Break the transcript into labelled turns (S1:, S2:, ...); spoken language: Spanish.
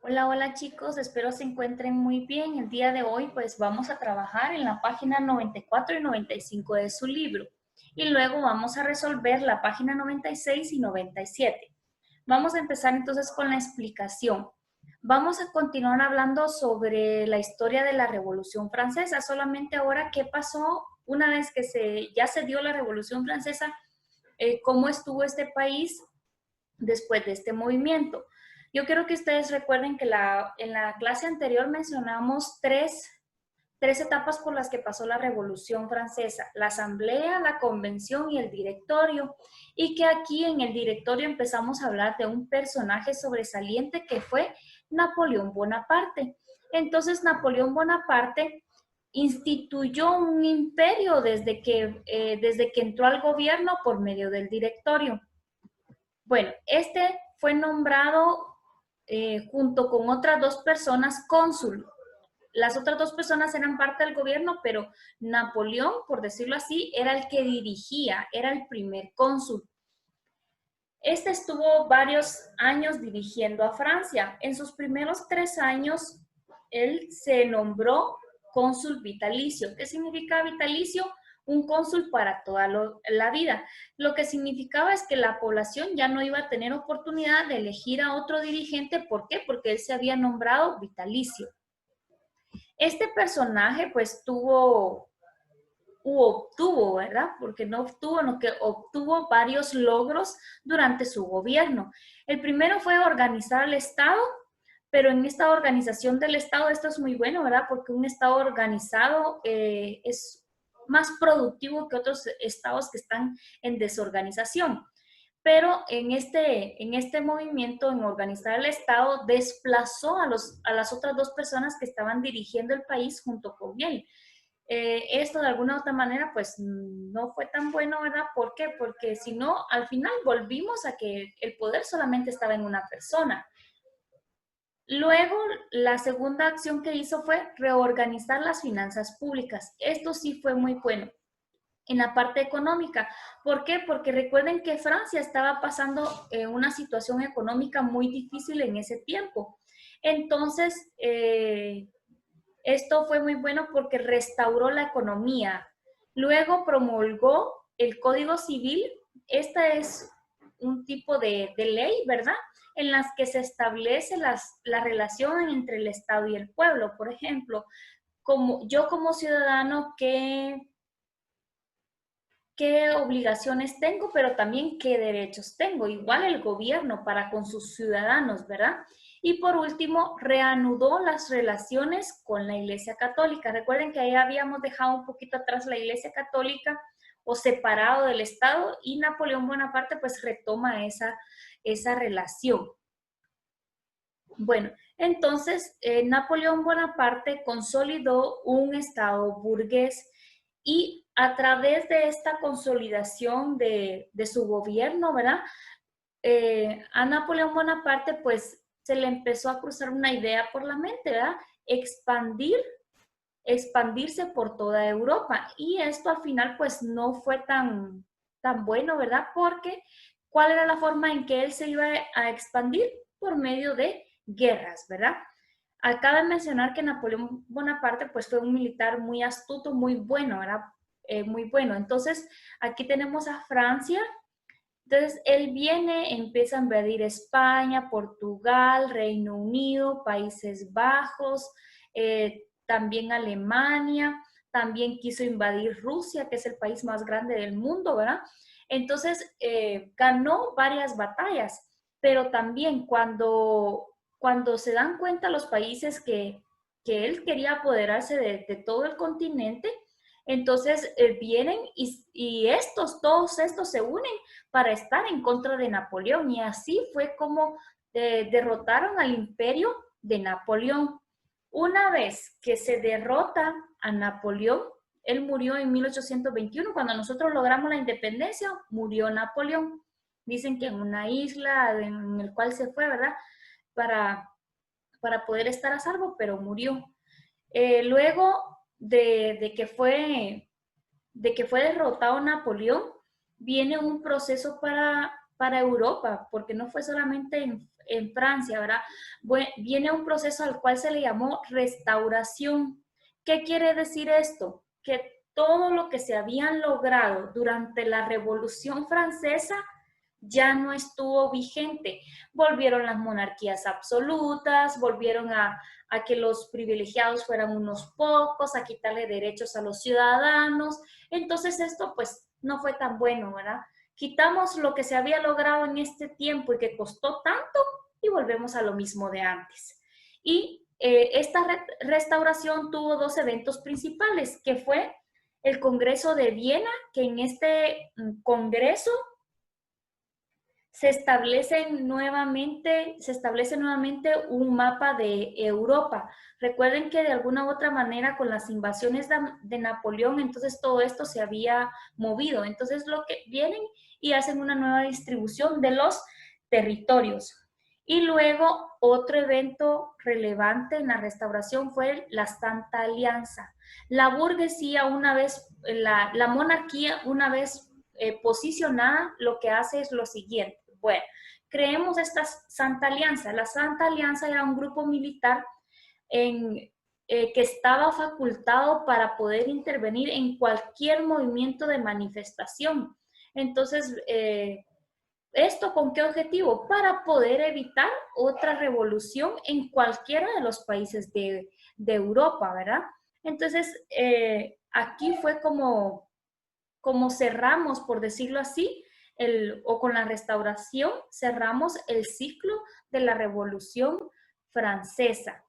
S1: Hola, hola chicos, espero se encuentren muy bien. El día de hoy pues vamos a trabajar en la página 94 y 95 de su libro y luego vamos a resolver la página 96 y 97. Vamos a empezar entonces con la explicación. Vamos a continuar hablando sobre la historia de la Revolución Francesa, solamente ahora qué pasó una vez que ya se dio la Revolución Francesa, cómo estuvo este país después de este movimiento. Yo quiero que ustedes recuerden que en la clase anterior mencionamos tres etapas por las que pasó la Revolución Francesa: la Asamblea, la Convención y el Directorio, y que aquí en el Directorio empezamos a hablar de un personaje sobresaliente que fue Napoleón Bonaparte. Entonces, Napoleón Bonaparte instituyó un imperio desde que entró al gobierno por medio del Directorio. Bueno, este fue nombrado junto con otras dos personas cónsul. Las otras dos personas eran parte del gobierno, pero Napoleón, por decirlo así, era el que dirigía, era el primer cónsul. Este estuvo varios años dirigiendo a Francia. En sus primeros 3 años, él se nombró cónsul vitalicio. ¿Qué significa vitalicio? Un cónsul para toda la vida. Lo que significaba es que la población ya no iba a tener oportunidad de elegir a otro dirigente. ¿Por qué? Porque él se había nombrado vitalicio. Este personaje pues obtuvo, ¿verdad? Porque no obtuvo, no, que obtuvo varios logros durante su gobierno. El primero fue organizar el Estado, pero en esta organización del Estado, esto es muy bueno, ¿verdad? Porque un Estado organizado es más productivo que otros estados que están en desorganización. Pero en este movimiento, en organizar el Estado, desplazó a las otras dos personas que estaban dirigiendo el país junto con él. Esto de alguna u otra manera pues no fue tan bueno, ¿verdad? ¿Por qué? Porque si no, al final volvimos a que el poder solamente estaba en una persona. Luego, la segunda acción que hizo fue reorganizar las finanzas públicas. Esto sí fue muy bueno en la parte económica. ¿Por qué? Porque recuerden que Francia estaba pasando una situación económica muy difícil en ese tiempo. Entonces, esto fue muy bueno porque restauró la economía. Luego promulgó el Código Civil. Esta es un tipo de ley, ¿verdad? En las que se establece la relación entre el Estado y el pueblo. Por ejemplo, como ciudadano, qué obligaciones tengo, pero también qué derechos tengo. Igual el gobierno para con sus ciudadanos, ¿verdad? Y por último, reanudó las relaciones con la Iglesia Católica. Recuerden que ahí habíamos dejado un poquito atrás la Iglesia Católica o separado del Estado, y Napoleón Bonaparte pues retoma esa relación. Bueno, entonces Napoleón Bonaparte consolidó un Estado burgués, y a través de esta consolidación de su gobierno, ¿verdad? A Napoleón Bonaparte pues se le empezó a cruzar una idea por la mente, ¿verdad? Expandirse por toda Europa. Y esto al final pues no fue tan bueno, ¿verdad? Porque ¿cuál era la forma en que él se iba a expandir? Por medio de guerras, ¿verdad? Acaba de mencionar que Napoleón Bonaparte pues fue un militar muy astuto, muy bueno, ¿verdad? Muy bueno. Entonces, aquí tenemos a Francia. Entonces, él viene, empieza a invadir España, Portugal, Reino Unido, Países Bajos, también Alemania, también quiso invadir Rusia, que es el país más grande del mundo, ¿verdad? Entonces, ganó varias batallas, pero también cuando se dan cuenta los países que él quería apoderarse de todo el continente, entonces vienen y todos estos se unen para estar en contra de Napoleón, y así fue como derrotaron al imperio de Napoleón. Una vez que se derrota a Napoleón, él murió en 1821, cuando nosotros logramos la independencia, murió Napoleón. Dicen que en una isla en el cual se fue, ¿verdad? Para, para poder estar a salvo, pero murió. Luego de que fue derrotado Napoleón, viene un proceso para Europa, porque no fue solamente en Francia, ¿verdad? Viene un proceso al cual se le llamó restauración. ¿Qué quiere decir esto? Que todo lo que se habían logrado durante la Revolución Francesa ya no estuvo vigente. Volvieron las monarquías absolutas, volvieron a que los privilegiados fueran unos pocos, a quitarle derechos a los ciudadanos. Entonces esto pues no fue tan bueno, ¿verdad? Quitamos lo que se había logrado en este tiempo y que costó tanto y volvemos a lo mismo de antes. Y esta restauración tuvo dos eventos principales, que fue el Congreso de Viena, que en este congreso se establece nuevamente un mapa de Europa. Recuerden que de alguna u otra manera con las invasiones de Napoleón, entonces todo esto se había movido. Entonces lo que vienen y hacen una nueva distribución de los territorios. Y luego otro evento relevante en la restauración fue la Santa Alianza. La burguesía una vez, la monarquía una vez posicionada, lo que hace es lo siguiente. Bueno, creemos esta Santa Alianza. La Santa Alianza era un grupo militar que estaba facultado para poder intervenir en cualquier movimiento de manifestación. Entonces, ¿esto con qué objetivo? Para poder evitar otra revolución en cualquiera de los países de Europa, ¿verdad? Entonces, aquí fue como cerramos, por decirlo así, o con la restauración, cerramos el ciclo de la Revolución Francesa.